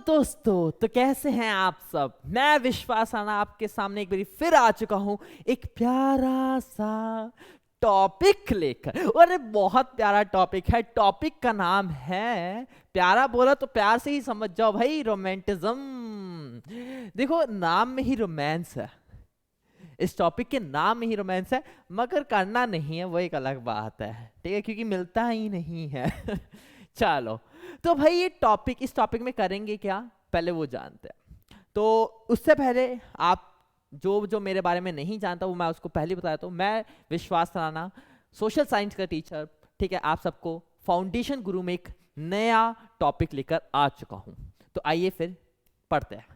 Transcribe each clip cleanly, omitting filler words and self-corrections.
दोस्तों, तो कैसे हैं आप सब। मैं विश्वास राणा आपके सामने एक बार फिर आ चुका हूं एक प्यारा सा टॉपिक लेकर। और ये बहुत प्यारा टॉपिक है। टॉपिक का नाम है, प्यारा बोला तो प्यार से ही समझ जाओ भाई, रोमांटिज्म। देखो, नाम में ही रोमांस है, इस टॉपिक के नाम में ही रोमांस है, मगर करना नहीं है वो एक अलग बात है, ठीक है, क्योंकि मिलता ही नहीं है। चलो, तो भाई ये टॉपिक, इस टॉपिक में करेंगे क्या, पहले वो जानते हैं। तो उससे पहले आप जो जो मेरे बारे में नहीं जानता वो मैं उसको पहले बताया। तो मैं विश्वास राणा, सोशल साइंस का टीचर, ठीक है, आप सबको फाउंडेशन गुरु में एक नया टॉपिक लेकर आ चुका हूं। तो आइए फिर पढ़ते हैं।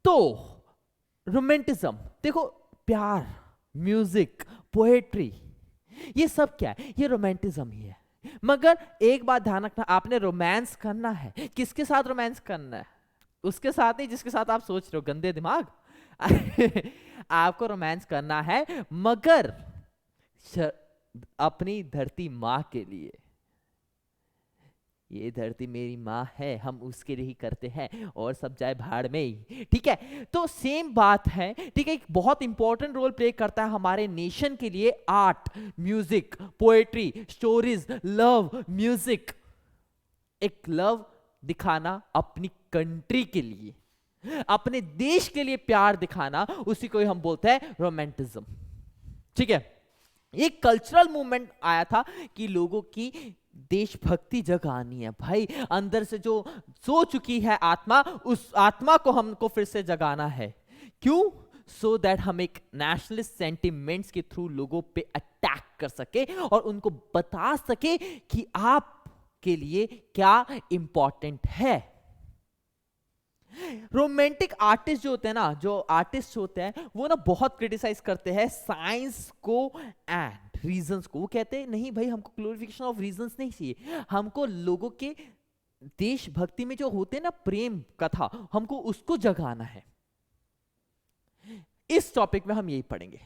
तो रोमांटिज्म, देखो, प्यार, म्यूजिक, पोएट्री, ये सब क्या है, ये रोमांटिज्म ही है। मगर एक बात ध्यान रखना, आपने रोमांस करना है, किसके साथ रोमांस करना है? उसके साथ नहीं जिसके साथ आप सोच रहे हो, गंदे दिमाग। आपको रोमांस करना है, मगर अपनी धरती माँ के लिए। ये धरती मेरी माँ है, हम उसके लिए ही करते हैं, और सब जाए भाड़ में ही, ठीक है। तो सेम बात है, ठीक है। एक बहुत इंपॉर्टेंट रोल प्ले करता है हमारे नेशन के लिए art, music, poetry, stories, love, music. एक लव दिखाना अपनी कंट्री के लिए, अपने देश के लिए प्यार दिखाना, उसी को हम बोलते हैं रोमांटिज्म, ठीक है। एक कल्चरल मूवमेंट आया था कि लोगों की देशभक्ति जगानी है भाई, अंदर से जो सो चुकी है आत्मा, उस आत्मा को हमको फिर से जगाना है। क्यों? सो दैट हम एक नेशनलिस्ट सेंटिमेंट्स के थ्रू लोगों पे अटैक कर सके और उनको बता सके कि आप के लिए क्या इंपॉर्टेंट है। रोमांटिक आर्टिस्ट जो होते हैं ना, जो आर्टिस्ट होते हैं वो ना बहुत क्रिटिसाइज करते हैं साइंस को एंड रीजंस को। वो कहते हैं नहीं भाई, हमको ग्लोरिफिकेशन ऑफ रीजंस नहीं चाहिए, हमको लोगों के देशभक्ति में जो होते हैं ना प्रेम कथा, हमको उसको जगाना है। इस टॉपिक में हम यही पढ़ेंगे,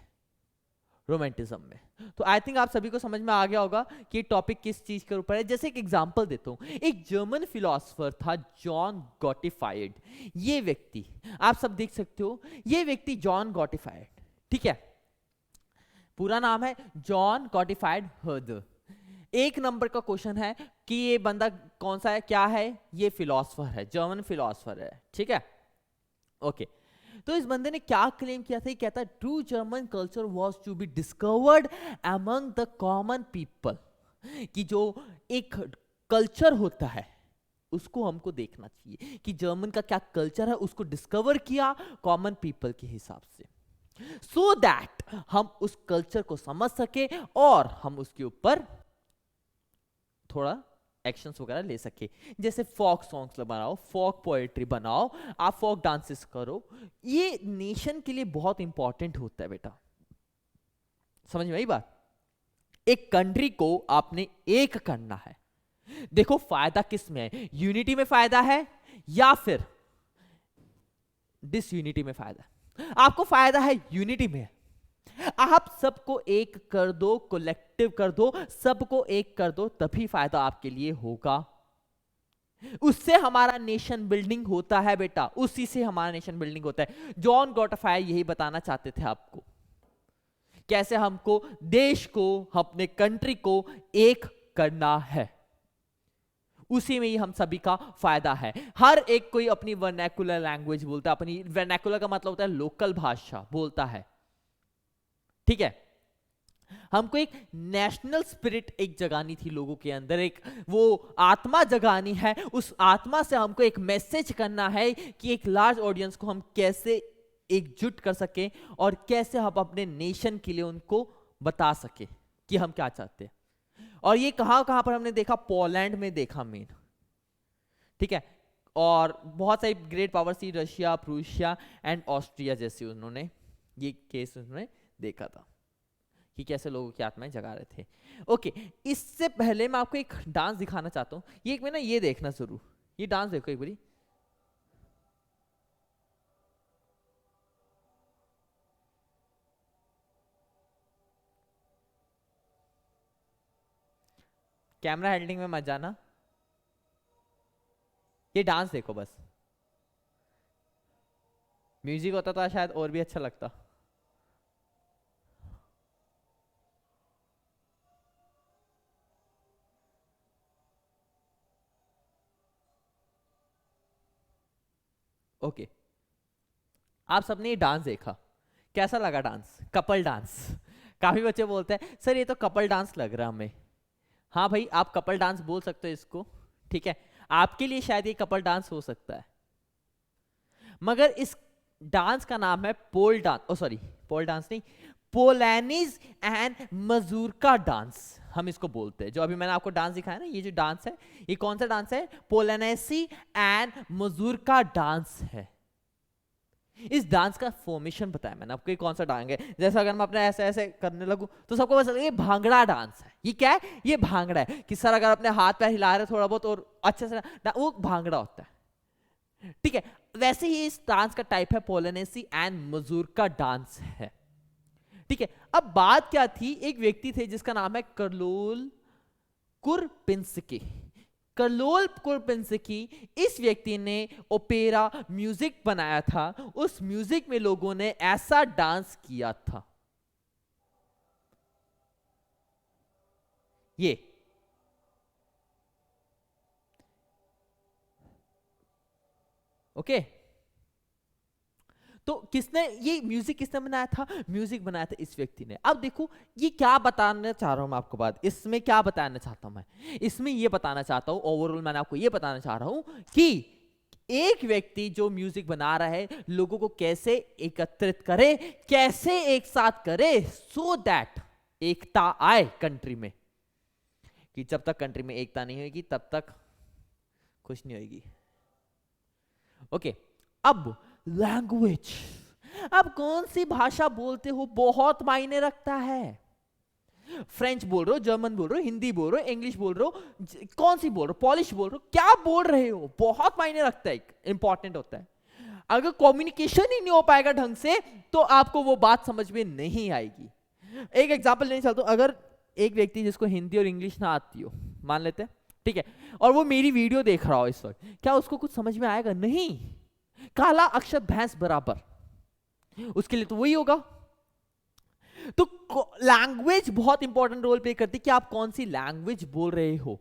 रोमांटिज्म में। तो आई थिंक आप सभी को समझ में आ गया होगा कि टॉपिक किस चीज के ऊपर है। जैसे एक एग्जांपल देता हूं, एक जर्मन फिलोसोफर था जॉन गॉटिफाइड। ये व्यक्ति आप सब देख सकते हो, ये व्यक्ति जॉन गॉटिफाइड, ठीक है, पूरा नाम है जॉन गॉटिफाइड हर्दर। एक नंबर का क्वेश्चन है कि ये बंदा कौन सा है, क्या है? ये फिलोसोफर है, जर्मन फिलोसोफर है, ठीक है, ओके। तो इस बंदे ने क्या क्लेम किया था? कहता है true German culture was to be discovered among the common people, कि जो एक कल्चर होता है उसको हमको देखना चाहिए कि जर्मन का क्या कल्चर है, उसको डिस्कवर किया कॉमन पीपल के हिसाब से, सो दैट हम उस कल्चर को समझ सके और हम उसके ऊपर थोड़ा एक्शंस वगैरह ले सके। जैसे फोक सॉन्ग्स बनाओ, फोक पोएट्री बनाओ, आप फोक डांसेस करो। ये नेशन के लिए बहुत इंपॉर्टेंट होता है बेटा, समझ में आई बात? एक कंट्री को आपने एक करना है। देखो फायदा किस में है, यूनिटी में फायदा है या फिर डिसयूनिटी में फायदा है? आपको फायदा है यूनिटी में। आप सबको एक कर दो, कलेक्टिव कर दो, सबको एक कर दो, तभी फायदा आपके लिए होगा। उससे हमारा नेशन बिल्डिंग होता है बेटा, उसी से हमारा नेशन बिल्डिंग होता है। जॉन गॉटफ्राई यही बताना चाहते थे आपको, कैसे हमको देश को, अपने कंट्री को एक करना है। उसी में ही हम सभी का फायदा है। हर एक कोई अपनी वर्नैकुलर लैंग्वेज बोलता है, अपनी वर्नैकुलर का मतलब होता है लोकल भाषा बोलता है, ठीक है। हमको एक नेशनल स्पिरिट एक जगानी थी लोगों के अंदर, एक वो आत्मा जगानी है। उस आत्मा से हमको एक मैसेज करना है कि एक लार्ज ऑडियंस को हम कैसे एकजुट कर सके और कैसे हम अपने नेशन के लिए उनको बता सके कि हम क्या चाहते हैं। और ये कहां कहां पर हमने देखा? पोलैंड में देखा मेन, ठीक है। और बहुत सारी ग्रेट पावर थी, रशिया, प्रूशिया एंड ऑस्ट्रिया जैसी, उन्होंने ये केस उन्होंने देखा था कि कैसे लोगों की आत्माएं जगा रहे थे। ओके, इससे पहले मैं आपको एक डांस दिखाना चाहता हूं। ये एक ना, ये देखना जरूर, ये डांस देखो एक बारी। कैमरा हैंडलिंग में मत जाना। ये डांस देखो बस, म्यूजिक होता तो शायद और भी अच्छा लगता। ओके, आप सबने ये डांस देखा, कैसा लगा डांस? Couple dance. काफी बच्चे बोलते हैं सर ये तो कपल डांस लग रहा हमें। हाँ भाई, आप कपल डांस बोल सकते हो इसको, ठीक है, आपके लिए शायद ये कपल डांस हो सकता है, मगर इस डांस का नाम है पोल डांस, ओ सॉरी पोल डांस नहीं, पोलैनीज एंड मजूरका डांस हम इसको बोलते हैं। जो अभी मैंने आपको डांस दिखाया ना, ये जो डांस है ये कौन सा डांस है? पोलैनेसी एंड मजूरका डांस है। इस डांस का फॉर्मेशन बताया मैंने आपको, ये कौन सा डांस है। जैसे अगर मैं अपने ऐसे ऐसे करने लगूं तो सबको पता ये भांगड़ा डांस है। ये क्या है? ये भांगड़ा है कि सर अगर अपने हाथ पैर हिला रहे थोड़ा बहुत और अच्छे से, वो भांगड़ा होता है, ठीक है। वैसे ही इस डांस का टाइप है पोलैनेसी एंड मजूरका डांस है, ठीक है। अब बात क्या थी, एक व्यक्ति थे जिसका नाम है कर्लोल कुरपिंस्की। कर्लोल कुरपिंस्की, इस व्यक्ति ने ओपेरा म्यूजिक बनाया था। उस म्यूजिक में लोगों ने ऐसा डांस किया था, ये ओके। तो किसने ये म्यूजिक किसने बनाया था? म्यूजिक बनाया था इस व्यक्ति ने। अब देखो ये क्या बताना चाह रहा हूं मैं आपको, बात इसमें क्या बताना चाहता हूं मैं, इसमें ये बताना चाहता हूं, ओवरऑल मैंने आपको ये बताना चाह रहा हूं कि एक व्यक्ति जो म्यूजिक बना रहा है लोगों को कैसे एकत्रित करे, कैसे एक साथ करे, सो दैट एकता आए कंट्री में। कि जब तक कंट्री में एकता नहीं होगी तब तक कुछ नहीं होगी। ओके, अब लैंग्वेज, अब कौन सी भाषा बोलते हो बहुत मायने रखता है। फ्रेंच बोल रहे हो, जर्मन बोल रहे हो, हिंदी बोल रहे हो, इंग्लिश बोल रहे हो, कौन सी बोल रहे हो, पॉलिश बोल रहे हो, क्या बोल रहे हो, बहुत मायने रखता है, इंपॉर्टेंट होता है। अगर कम्युनिकेशन ही नहीं हो पाएगा ढंग से तो आपको वो बात समझ में नहीं आएगी। एक एग्जांपल लेना चाहता हूं, अगर एक व्यक्ति जिसको हिंदी और इंग्लिश ना आती हो, मान लेते हैं, ठीक है, और वो मेरी वीडियो देख रहा हो इस वक्त, क्या उसको कुछ समझ में आएगा? नहीं। काला अक्षर भैंस बराबर, उसके लिए तो वही होगा। तो लैंग्वेज बहुत इंपॉर्टेंट रोल प्ले करती है कि आप कौन सी लैंग्वेज बोल रहे हो।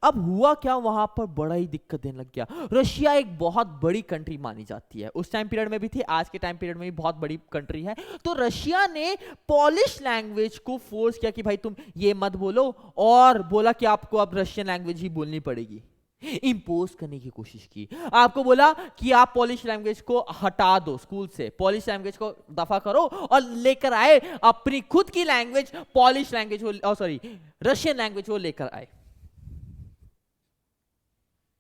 अब हुआ क्या, वहां पर बड़ा ही दिक्कत देने लग गया। रशिया एक बहुत बड़ी कंट्री मानी जाती है, उस टाइम पीरियड में भी थी, आज के टाइम पीरियड में भी बहुत बड़ी कंट्री है। तो रशिया ने पॉलिश लैंग्वेज को फोर्स किया कि भाई तुम ये मत बोलो, और बोला कि आपको अब रशियन लैंग्वेज ही बोलनी पड़ेगी। इंपोज करने की कोशिश की, आपको बोला कि आप पॉलिश लैंग्वेज को हटा दो स्कूल से, पॉलिश लैंग्वेज को दफा करो और लेकर आए अपनी खुद की लैंग्वेज, पॉलिश लैंग्वेज वो, सॉरी रशियन लैंग्वेज वो लेकर आए।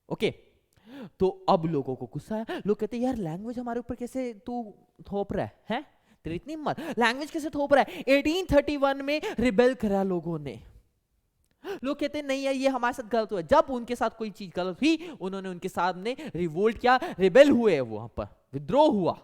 ओके, तो अब लोगों को गुस्सा है, लोग कहते हैं यार लैंग्वेज हमारे ऊपर कैसे तू थोप रहा है, तेरी इतनी हिम्मत, लैंग्वेज कैसे थोप रहा है। 1831 में रिबेल करा लोगों ने। लोग कहते हैं नहीं यार ये हमारे साथ गलत हुआ। जब उनके साथ कोई चीज गलत हुई उन्होंने उनके सामने रिवोल्ट किया, रिबेल हुए, वहां पर विद्रोह हुआ।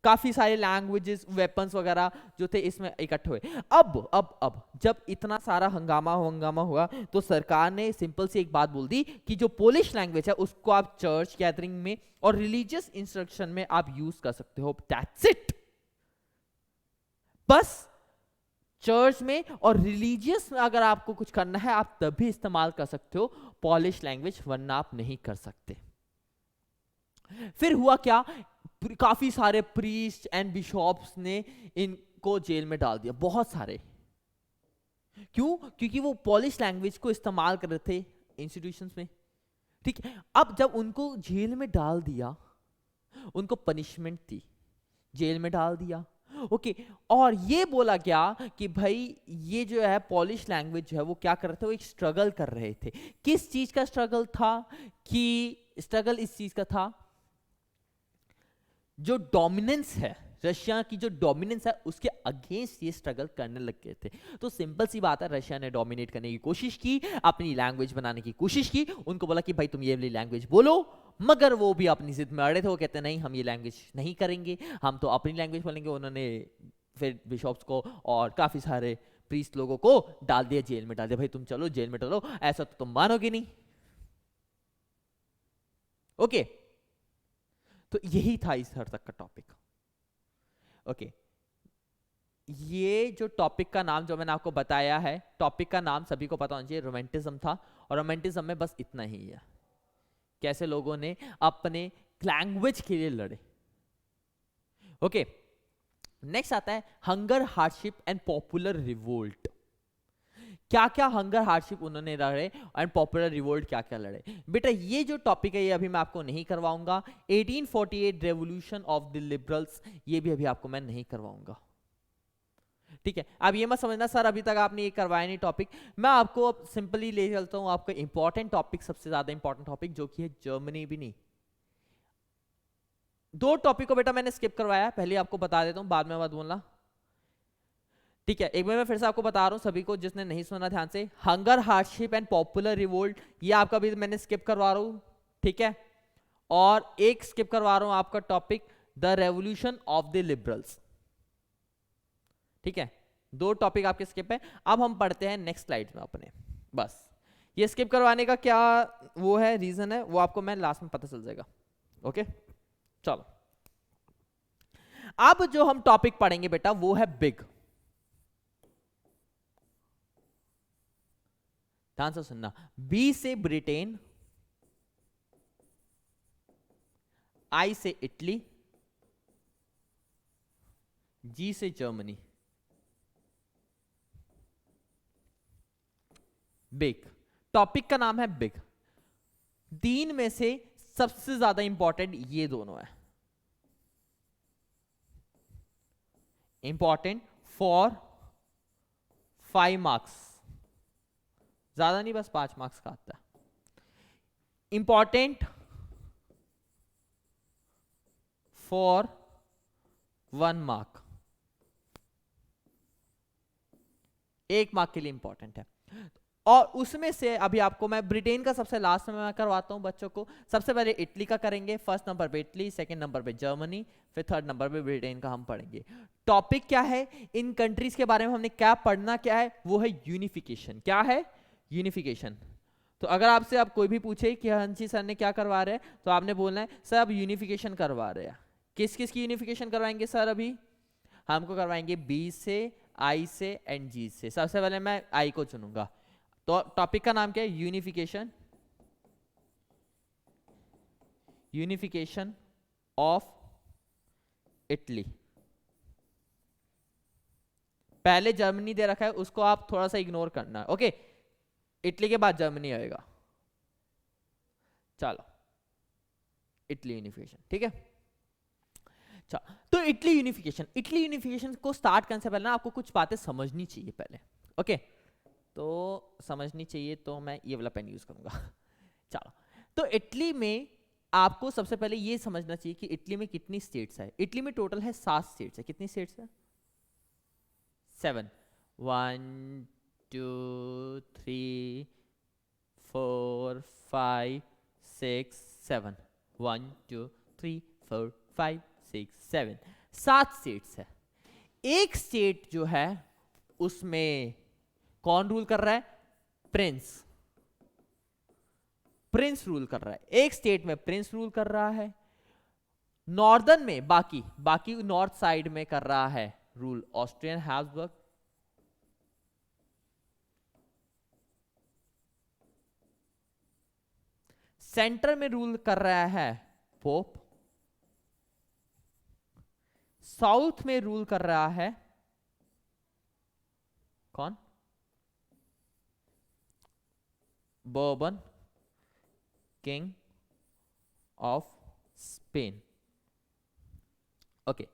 काफी सारे लैंग्वेजेस, वेपन्स वगैरह जो थे इसमें इकट्ठे हुए। अब जब इतना सारा हंगामा हुआ तो सरकार ने सिंपल सी एक बात बोल दी कि जो पोलिश लैंग्वेज है उसको आप चर्च गैदरिंग में और रिलीजियस इंस्ट्रक्शन में आप यूज कर सकते हो, दैट्स इट। बस चर्च में और रिलीजियस में अगर आपको कुछ करना है आप तभी इस्तेमाल कर सकते हो पॉलिश लैंग्वेज, वरना आप नहीं कर सकते। फिर हुआ क्या, काफी सारे प्रीस्ट एंड बिशॉप्स ने इनको जेल में डाल दिया, बहुत सारे। क्यों? क्योंकि वो पॉलिश लैंग्वेज को इस्तेमाल कर रहे थे इंस्टीट्यूशंस में, ठीक है। अब जब उनको जेल में डाल दिया, उनको पनिशमेंट थी, जेल में डाल दिया, ओके। और ये बोला गया कि भाई ये जो है पॉलिश लैंग्वेज जो है वो क्या कर रहे थे, वो एक स्ट्रगल कर रहे थे। किस चीज का स्ट्रगल था? कि स्ट्रगल इस चीज का था, जो डोमिनेंस है, रशिया की जो डोमिनेंस है उसके अगेंस्ट ये स्ट्रगल करने लग गए थे। तो सिंपल सी बात है, रशिया ने डोमिनेट करने की कोशिश की, अपनी लैंग्वेज बनाने की कोशिश की, उनको बोला कि भाई तुम ये वाली लैंग्वेज बोलो, मगर वो भी अपनी जिद में अड़े थे। वो कहते नहीं हम ये लैंग्वेज नहीं करेंगे, हम तो अपनी लैंग्वेज बोलेंगे। उन्होंने फिर बिशॉप्स को और काफी सारे प्रीस्ट लोगों को डाल दिया जेल में, डाल दिया, भाई तुम चलो जेल में डालो, ऐसा तो तुम मानोगे नहीं। ओके, तो यही था इस हद तक का टॉपिक। ओके, ये जो टॉपिक का नाम जो मैंने आपको बताया है, टॉपिक का नाम सभी को पता होना चाहिए, रोमांटिज्म था। और रोमांटिज्म में बस इतना ही है, कैसे लोगों ने अपने लैंग्वेज के लिए लड़े। ओके, नेक्स्ट आता है hunger, hardship and popular revolt. क्या क्या हंगर हार्डशिप उन्होंने लड़े एंड पॉपुलर रिवोल्ट क्या क्या लड़े। बेटा ये जो टॉपिक है ये अभी मैं आपको नहीं करवाऊंगा। 1848 रेवोल्यूशन ऑफ द लिबरल्स, ये भी अभी आपको मैं नहीं करवाऊंगा, ठीक है। अब ये मत समझना सर अभी तक आपने ये करवाया नहीं टॉपिक, मैं आपको अब सिंपली ले चलता हूं आपका इंपॉर्टेंट टॉपिक, सबसे ज्यादा इंपॉर्टेंट टॉपिक जो कि है जर्मनी। भी नहीं, दो टॉपिक को बेटा मैंने स्किप करवाया, पहले आपको बता देता हूं, बाद में मत बोलना, ठीक है। एक बार मैं फिर से आपको बता रहा हूं सभी को जिसने नहीं सुना ध्यान से, hunger, hardship and popular revolt, ये आपका भी मैंने स्किप करवा रहा हूं, ठीक है। और एक स्किप करवा रहा हूं आपका topic the revolution of the liberals, ठीक है। दो टॉपिक आपके स्किप है। अब हम पढ़ते हैं नेक्स्ट स्लाइड में अपने, बस ये स्किप करवाने का क्या वो है, रीजन है, वो आपको मैं लास्ट में पता चल जाएगा। ओके चलो, अब जो हम टॉपिक पढ़ेंगे बेटा वो है बिग। ध्यान से सुनना, बी से ब्रिटेन, आई से इटली, जी से जर्मनी। बिग, टॉपिक का नाम है बिग। तीन में से सबसे ज्यादा इंपॉर्टेंट ये दोनों है, इंपॉर्टेंट फॉर 5 मार्क्स, ज्यादा नहीं बस 5 मार्क्स का आता है। इंपॉर्टेंट फॉर 1 मार्क, 1 मार्क के लिए इंपॉर्टेंट है। और उसमें से अभी आपको मैं ब्रिटेन का सबसे लास्ट में मैं करवाता हूं बच्चों को। सबसे पहले इटली का करेंगे, फर्स्ट नंबर पे इटली, सेकंड नंबर पे जर्मनी, फिर थर्ड नंबर पे ब्रिटेन का हम पढ़ेंगे। टॉपिक क्या है, इन कंट्रीज के बारे में हमने क्या पढ़ना, क्या है वो है यूनिफिकेशन। क्या है, यूनिफिकेशन। तो अगर आपसे अब कोई भी पूछे कि हंसी सर ने क्या करवा रहे हैं, तो आपने बोलना है सर अब यूनिफिकेशन करवा रहे हैं। किस किस की यूनिफिकेशन करवाएंगे सर? अभी हमको करवाएंगे बी से, आई से एंड जी से। सबसे पहले मैं आई को चुनूंगा। तो टॉपिक का नाम क्या है, यूनिफिकेशन, यूनिफिकेशन ऑफ इटली। पहले जर्मनी दे रखा है, उसको आप थोड़ा सा इग्नोर करना है, ओके। इटली के बाद जर्मनी आएगा। चलो, इटली यूनिफिकेशन, ठीक है। अच्छा, तो इटली यूनिफिकेशन, इटली यूनिफिकेशन को स्टार्ट करने से पहले ना आपको कुछ बातें समझनी चाहिए पहले, ओके। तो समझनी चाहिए तो मैं ये वाला पेन यूज करूंगा। चलो, तो इटली में आपको सबसे पहले ये समझना चाहिए कि इटली में कितनी स्टेट्स है। इटली में टोटल है 7 स्टेट्स है। कितनी स्टेट्स है? 7। 1 2 3 4 5 6 7। 1 2 3 4 5 6 7, 7 स्टेट्स है। एक स्टेट जो है उसमें कौन रूल कर रहा है? प्रिंस। प्रिंस रूल कर रहा है। एक स्टेट में प्रिंस रूल कर रहा है। नॉर्दर्न में बाकी नॉर्थ साइड में कर रहा है रूल ऑस्ट्रियन हैब्सबर्ग। सेंटर में रूल कर रहा है पोप। साउथ में रूल कर रहा है कौन? बourbon किंग ऑफ स्पेन। ओके,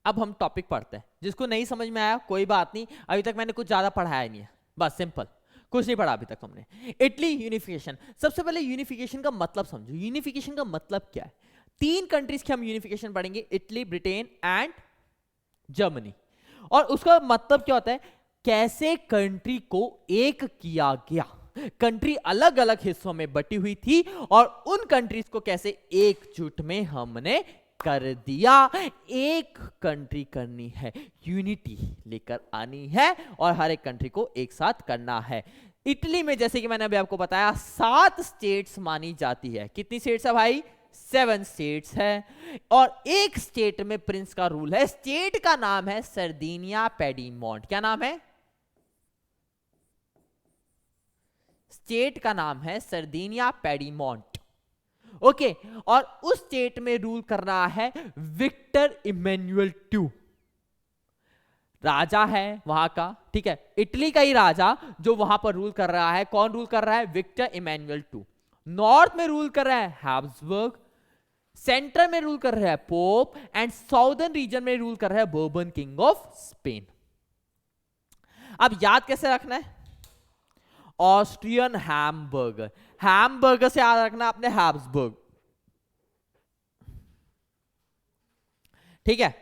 अब हम टॉपिक पढ़ते हैं। जिसको नहीं समझ में आया कोई बात नहीं, अभी तक मैंने कुछ ज्यादा पढ़ाया नहीं है, बस सिंपल, कुछ नहीं पढ़ा अभी तक हमने। इटली यूनिफिकेशन, सबसे पहले यूनिफिकेशन का मतलब समझो। यूनिफिकेशन का मतलब क्या है? 3 कंट्रीज के हम यूनिफिकेशन पढ़ेंगे, इटली, ब्रिटेन एंड जर्मनी। और उसका मतलब क्या होता है? कैसे कंट्री को एक किया गया। कंट्री अलग अलग हिस्सों में बटी हुई थी और उन कंट्रीज को कैसे एकजुट में हमने कर दिया। एक कंट्री करनी है, यूनिटी लेकर आनी है और हर एक कंट्री को एक साथ करना है। इटली में जैसे कि मैंने अभी आपको बताया 7 स्टेट्स मानी जाती है। कितनी स्टेट्स है भाई? 7 स्टेट्स है और एक स्टेट में प्रिंस का रूल है। स्टेट का नाम है सर्दिनिया पेडीमोंट। क्या नाम है? स्टेट का नाम है सर्दिनिया पेडीमोंट। ओके, और उस स्टेट में रूल कर रहा है विक्टर इमैनुअल टू, राजा है वहां का, ठीक है, इटली का ही राजा जो वहां पर रूल कर रहा है। कौन रूल कर रहा है? Victor Emmanuel two. नॉर्थ में रूल कर रहा है हैब्सबर्ग, सेंटर में रूल कर रहा है पोप, एंड साउदर्न रीजन में रूल कर रहा है बourbon किंग ऑफ स्पेन। अब याद कैसे रखना है? ऑस्ट्रियन हैम्बर्गर, हैम्बर्गर से याद रखना आपने हैब्सबर्ग, ठीक है।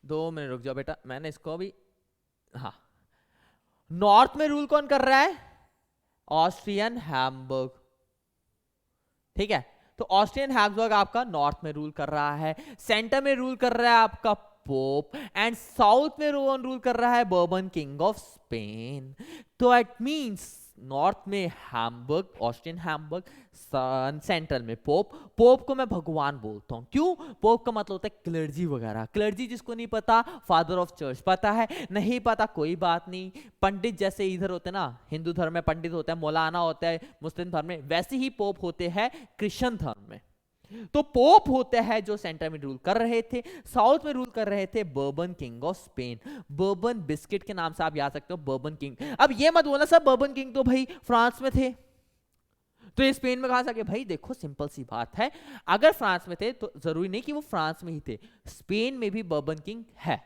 2 मिनट रुक जाओ बेटा, मैंने इसको भी, हाँ, नॉर्थ में रूल कौन कर रहा है? ऑस्ट्रियन हैम्बर्ग, ठीक है। तो ऑस्ट्रियन हैब्सबर्ग आपका नॉर्थ में रूल कर रहा है, सेंटर में रूल कर रहा है आपका पोप, एंड साउथ में रूल कर रहा है बourbon किंग ऑफ स्पेन। तो इट मींस नॉर्थ में हैम्बर्ग, ऑस्ट्रियन हैम्बर्ग, सेंट्रल में पोप। पोप को मैं भगवान बोलता हूं, क्यों? पोप का मतलब होता है क्लर्जी वगैरह। क्लर्जी जिसको नहीं पता, फादर ऑफ चर्च। पता है? नहीं पता, कोई बात नहीं। पंडित जैसे इधर होते ना, हिंदू धर्म में पंडित होता है, मौलाना होता है मुस्लिम धर्म में, वैसे ही पोप होते हैं क्रिश्चियन धर्म में। तो पोप होते हैं जो सेंटर में रूल कर रहे थे, साउथ में रूल कर रहे थे बourbon किंग ऑफ स्पेन। बourbon बिस्किट के नाम से आप याद सकते हो बourbon किंग। अब ये मत बोलना सर bourbon किंग तो भाई फ्रांस में थे, तो ये स्पेन में कहां से आ गए? भाई देखो सिंपल सी बात है, अगर फ्रांस में थे तो जरूरी नहीं कि वो फ्रांस में ही थे, स्पेन में भी bourbon किंग है।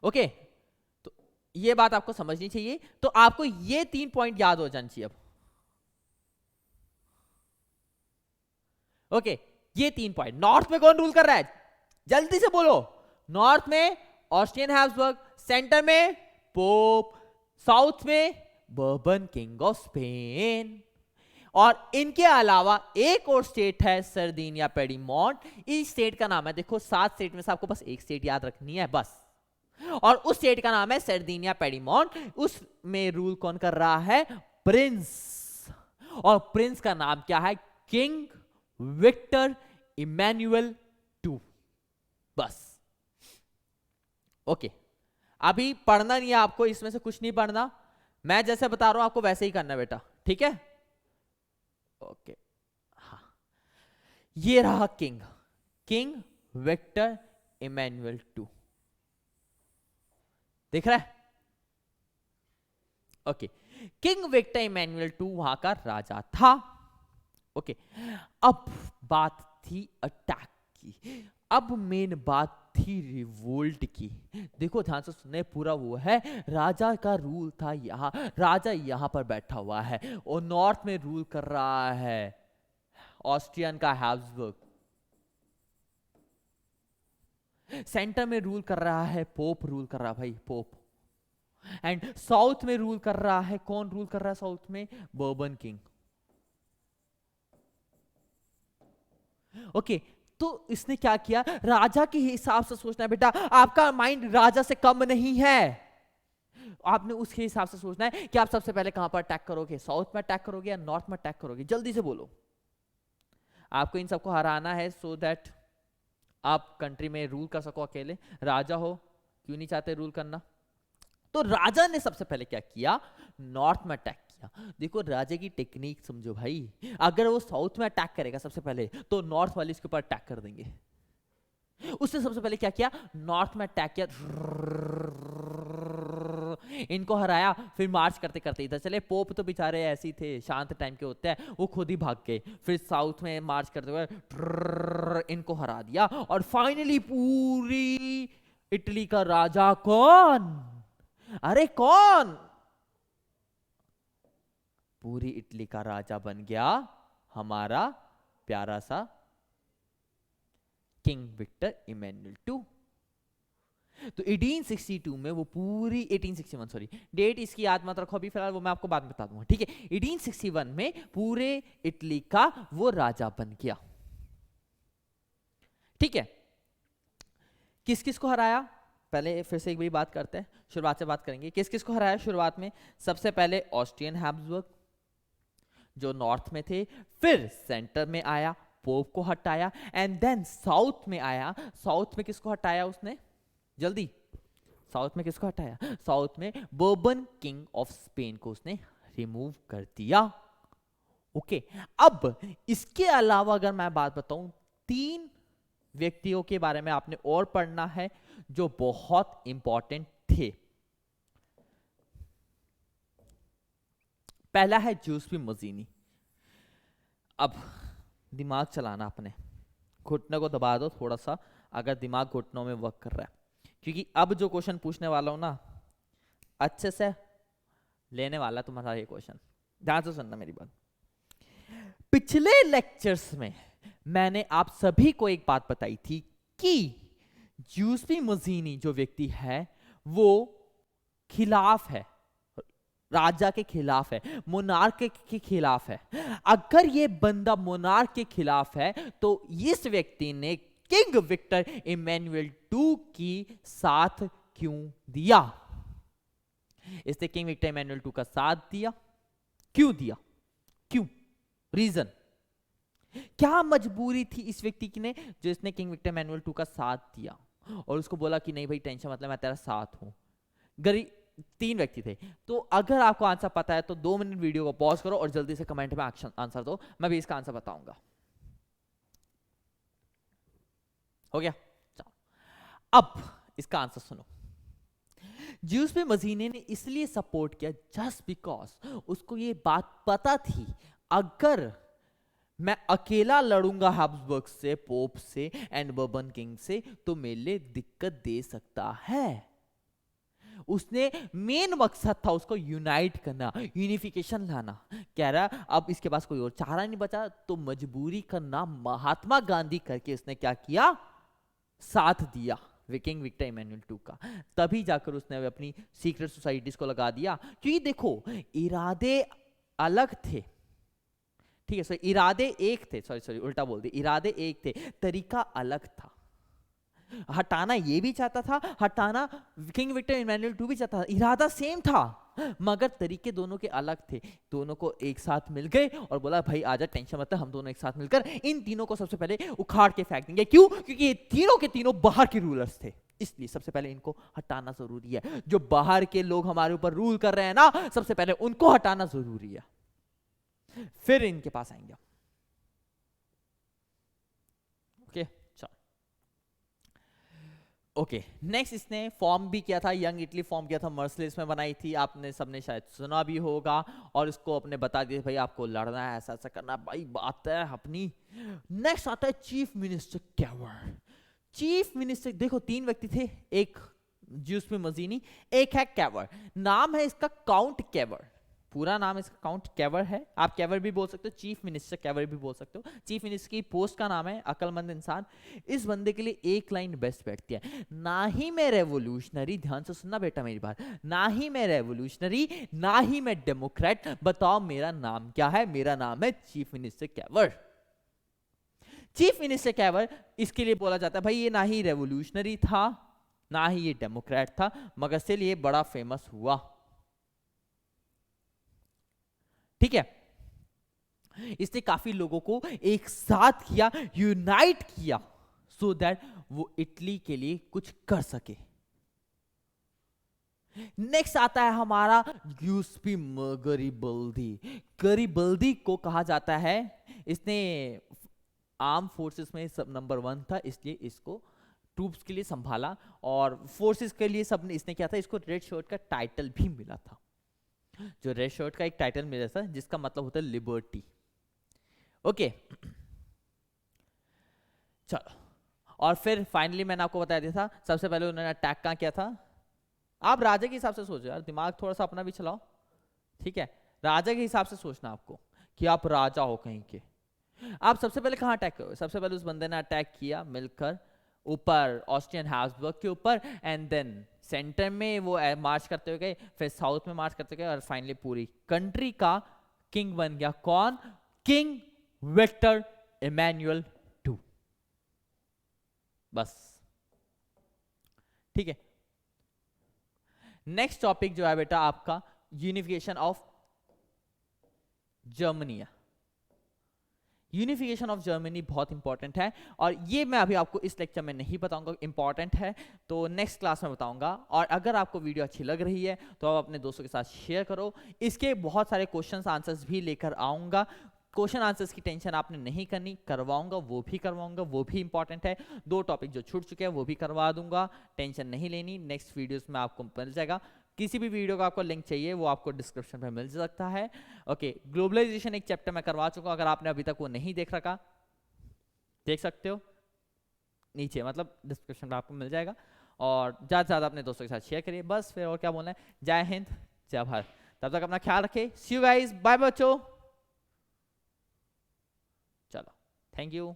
ओके, तो ये बात आपको समझनी चाहिए। तो आपको ये 3 पॉइंट याद हो जाने चाहिए अब। ओके, ये 3 पॉइंट। नॉर्थ में कौन रूल कर रहा है? जल्दी से बोलो। नॉर्थ में ऑस्ट्रियन हैब्सबर्ग, सेंटर में पोप, साउथ में बourbon किंग ऑफ स्पेन। और इनके अलावा एक और स्टेट है सर्दिनिया पेडीमोंट। इस स्टेट का नाम है, देखो 7 स्टेट में से आपको बस एक स्टेट याद रखनी है बस, और उस स्टेट का नाम है सर्दिनिया पेडीमोंट। उसमें रूल कौन कर रहा है? प्रिंस। और प्रिंस का नाम क्या है? King Victor Emmanuel two. बस। ओके, अभी पढ़ना नहीं है आपको, इसमें से कुछ नहीं पढ़ना, मैं जैसे बता रहा हूं आपको वैसे ही करना बेटा, ठीक है? ओके, हाँ, ये रहा king, king Victor Emmanuel two, दिख रहा है? Okay, king Victor Emmanuel two वहां का राजा था। ओके, अब बात थी अटैक की, अब मेन बात थी रिवोल्ट की। देखो ध्यान से सुनने, पूरा वो है, राजा का रूल था यहां, राजा यहां पर बैठा हुआ है, और नॉर्थ में रूल कर रहा है ऑस्ट्रियन का हैब्सबर्ग, सेंटर में रूल कर रहा है पोप, रूल कर रहा है भाई पोप, एंड साउथ में रूल कर रहा है, कौन रूल कर रहा है साउथ में? बourbon किंग। ओके, तो इसने क्या किया? राजा के हिसाब से सोचना है बेटा, आपका माइंड राजा से कम नहीं है, आपने उसके हिसाब से सोचना है कि आप सबसे पहले कहां पर अटैक करोगे, साउथ में अटैक करोगे या नॉर्थ में अटैक करोगे। जल्दी से बोलो, आपको इन सबको हराना है सो दैट आप कंट्री में रूल कर सको अकेले। राजा हो, क्यों नहीं चाहते रूल करना? तो राजा ने सबसे पहले क्या किया? नॉर्थ में अटैक किया। देखो राजा की टेक्निक समझो भाई, अगर वो साउथ में अटैक करेगा सबसे पहले, तो नॉर्थ वाले इसके ऊपर अटैक कर देंगे। उसने सबसे पहले क्या किया? नॉर्थ में अटैक किया, इनको हराया, फिर मार्च करते करते इधर चले। पोप तो बेचारे ऐसे ही थे, शांत टाइम के होते हैं, वो खुद ही भाग गए। फिर साउथ में मार्च करते हुए इनको हरा दिया, और फाइनली पूरी इटली का राजा कौन? अरे कौन? पूरी इटली का राजा बन गया हमारा प्यारा सा किंग विक्टर इमैनुअल टू। तो 1862 में वो पूरी 1861 सॉरी डेट इसकी याद मत रखो अभी फिलहाल, वो मैं आपको बाद में बता दूंगा, ठीक है। 1861 में पूरे इटली का वो राजा बन गया, ठीक है। किस किस को हराया? पहले फिर से एक बार बात करते हैं, शुरुआत से बात करेंगे। किस किस को हराया शुरुआत में? सबसे पहले ऑस्ट्रियन हैब्सबर्ग जो नॉर्थ में थे, फिर सेंटर में आया पोप को हटाया, एंड देन साउथ में आया। साउथ में किसको हटाया उसने, जल्दी, साउथ में किसको हटाया, साउथ में बourbon किंग ऑफ स्पेन को उसने रिमूव कर दिया। ओके, अब इसके अलावा अगर मैं बात बताऊं, 3 व्यक्तियों के बारे में आपने और पढ़ना है जो बहुत इंपॉर्टेंट थे। पहला है जूसेपी मजीनी। अब दिमाग चलाना अपने, घुटने को दबा दो थोड़ा सा अगर दिमाग घुटनों में वर्क कर रहा है, क्योंकि अब जो क्वेश्चन पूछने वाला हूं ना अच्छे से लेने वाला तुम्हारा ये क्वेश्चन। ध्यान से सुनना मेरी बात। पिछले लेक्चर्स में मैंने आप सभी को एक बात बताई थी कि जूसेपी मजीनी जो व्यक्ति है वो खिलाफ है, राजा के खिलाफ है, मोनार्क के खिलाफ है। अगर ये बंदा मोनार्क के खिलाफ है तो इस व्यक्ति ने किंग विक्टर इमैनुअल II की साथ क्यों दिया? इसने किंग विक्टर इमैनुअल II का साथ दिया, क्यों दिया, क्यों, रीजन क्या मजबूरी थी इस व्यक्ति की ने जो इसने किंग विक्टर इमैनुअल II का साथ दिया और उसको बोला कि नहीं भाई टेंशन मतलब मैं तेरा साथ हूं। गरीब 3 व्यक्ति थे। तो अगर आपको आंसर पता है तो 2 मिनट वीडियो को पॉज करो और जल्दी से कमेंट में आंसर दो, मैं भी इसका आंसर बताऊंगा। हो गया, चलो अब इसका आंसर सुनो। जूसेपी मजीनी ने इसलिए सपोर्ट किया जस्ट बिकॉज उसको ये बात पता थी अगर मैं अकेला लड़ूंगा हैब्सबर्ग से, पोप से एंड बourbon किंग से तो मेरे लिए दिक्कत दे सकता है। उसने मेन मकसद था उसको यूनाइट करना, यूनिफिकेशन लाना। कह रहा अब इसके पास कोई और चारा नहीं बचा तो मजबूरी का नाम महात्मा गांधी करके उसने क्या किया, साथ दिया किंग विक्टर इमैनुअल II का। तभी जाकर उसने अपनी सीक्रेट सोसाइटीज को लगा दिया, क्योंकि देखो इरादे अलग थे, ठीक है, सॉरी इरादे एक थे, सॉरी उल्टा बोल दिया, इरादे एक थे, तरीका अलग था। हटाना ये भी चाहता था, हटाना किंग विक्टर इमैनुअल II भी चाहता था, इरादा सेम था मगर तरीके दोनों के अलग थे। दोनों को एक साथ मिल गए और बोला भाई आजा टेंशन मत, हम दोनों एक साथ मिलकर इन तीनों को सबसे पहले उखाड़ के फेंक देंगे। क्यों? क्योंकि ये तीनों के तीनों बाहर के रूलर्स थे, इसलिए सबसे पहले इनको हटाना जरूरी है। जो बाहर के लोग हमारे ऊपर रूल कर रहे हैं ना, सबसे पहले उनको हटाना जरूरी है, फिर इनके पास आएंगे। ओके ओके, नेक्स्ट इसने फॉर्म भी किया था, यंग इटली फॉर्म किया था, मर्सलिस में बनाई थी, आपने सबने शायद सुना भी होगा। और इसको अपने बता दिया भाई आपको लड़ना है, ऐसा ऐसा करना, भाई बात है अपनी। नेक्स्ट आता है chief minister Cavour. Chief minister देखो 3 व्यक्ति थे, एक जूसेपी मजीनी, एक है कैवर। नाम है इसका काउंट कैवर, पूरा नाम इसका काउंट कैवर है। आप कैवर भी बोल सकते हो, चीफ मिनिस्टर कैवर भी बोल सकते हो। चीफ मिनिस्टर की पोस्ट का नाम है अकलमंद इंसान। इस बंदे के लिए एक लाइन बेस्ट बैठती है, ना ही मैं रेवोल्यूशनरी, ध्यान से सुनना बेटा मेरी बात, ना ही मैं रेवोल्यूशनरी ना ही मैं डेमोक्रेट, बताओ मेरा नाम क्या है? मेरा नाम है chief minister Cavour. Chief minister Cavour इसके लिए बोला जाता है भाई ये ना ही रेवोल्यूशनरी था ना ही ये डेमोक्रेट था, मगर स्टिल ये बड़ा फेमस हुआ, ठीक है। इसने काफी लोगों को एक साथ किया, यूनाइट किया, सो दैट वो इटली के लिए कुछ कर सके। नेक्स्ट आता है हमारा गियुसेप्पे गरिबल्दी। गरिबल्दी को कहा जाता है, इसने आर्म फोर्सेस में सब नंबर 1 था, इसलिए इसको ट्रूप्स के लिए संभाला और फोर्सेस के लिए सब इसने क्या था, इसको रेड शर्ट का टाइटल भी मिला था। जो रेड शर्ट का एक टाइटल मिला था जिसका मतलब होता है लिबर्टी। ओके चलो, और फिर फाइनली मैंने आपको बता दिया था सबसे पहले उन्होंने अटैक कहां किया था। आप राजा के हिसाब से सोचो यार, दिमाग थोड़ा सा अपना भी चलाओ, ठीक है। राजा के हिसाब से सोचना आपको कि आप राजा हो कहीं के। आप सबसे पहले कहां अटैक करोगे? सबसे पहले उस बंदे ने अटैक किया मिलकर ऊपर ऑस्ट्रियन हैब्सबर्ग के ऊपर, एंड देन सेंटर में वो मार्च करते हुए गए, फिर साउथ में मार्च करते गए और फाइनली पूरी कंट्री का किंग बन गया। कौन? King Victor Emmanuel II। बस, ठीक है। नेक्स्ट टॉपिक जो है बेटा आपका unification of Germany. Unification of Germany बहुत इंपॉर्टेंट है, और ये मैं अभी आपको इस लेक्चर में नहीं बताऊंगा, इंपॉर्टेंट है तो नेक्स्ट क्लास में बताऊंगा। और अगर आपको वीडियो अच्छी लग रही है तो आप अपने दोस्तों के साथ शेयर करो। इसके बहुत सारे क्वेश्चंस आंसर्स भी लेकर आऊंगा। क्वेश्चन आंसर्स की टेंशन आपने नहीं करनी, करवाऊंगा, वो भी करवाऊंगा, वो भी इंपॉर्टेंट है। 2 टॉपिक जो छूट चुके हैं वो भी करवा दूंगा, टेंशन नहीं लेनी। नेक्स्ट वीडियोस में आपको मिल जाएगा। किसी भी वीडियो का आपको लिंक चाहिए वो आपको डिस्क्रिप्शन में मिल सकता है। ओके, ग्लोबलाइजेशन एक चैप्टर मैं करवा चुका हूं, अगर आपने अभी तक वो नहीं देख रखा देख सकते हो, नीचे मतलब डिस्क्रिप्शन में आपको मिल जाएगा। और ज़्यादा से ज़्यादा अपने दोस्तों के साथ शेयर करिए, बस फिर और क्या बोलना है। जय हिंद, जय भारत। तब तक अपना ख्याल रखें। सी यू गाइस, बाय बच्चों। चलो, थैंक यू।